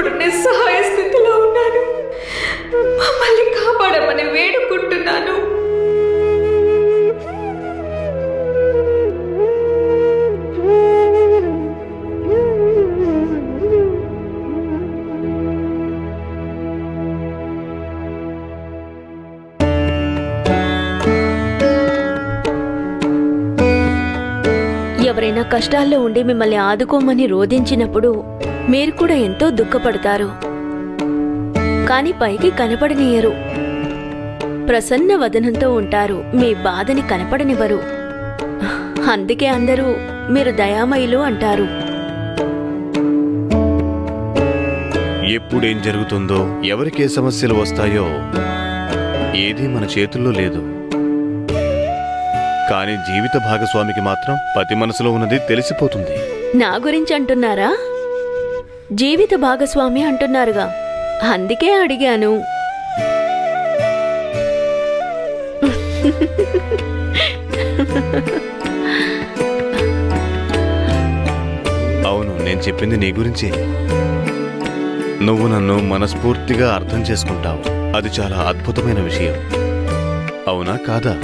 ఇప్పుడు నిస్సహాయ స్థితిలో ఉన్నాను. మమ్మల్ని కాపాడమని వేడుకుంటున్నాను. ఎవరైనా కష్టాల్లో ఉండి మిమ్మల్ని ఆదుకోమని రోధించినప్పుడు మీరు కూడా ఎంతో దుఃఖపడతారు. కాని పైకి కనపడనియరు. ప్రసన్న వదనంతో ఉంటారు, మీ బాధని కనపడనివ్వరు. అందుకే అందరూ మీరు దయామయులు అంటారు. ఎప్పుడేం జరుగుతుందో, ఎవరికే సమస్యలు వస్తాయో ఏదీ మన చేతుల్లో లేదు. కానీ జీవిత భాగస్వామికి మాత్రం పతి మనసులో ఉన్నది తెలిసిపోతుంది. నా గురించి అంటున్నారా? జీవిత భాగస్వామి అంటున్నారుగా, అందుకే అడిగాను. అవును, నేను చెప్పింది నీ గురించి. నువ్వు నన్ను మనస్ఫూర్తిగా అర్థం చేసుకుంటావు. అది చాలా అద్భుతమైన విషయం. అవునా కాదా?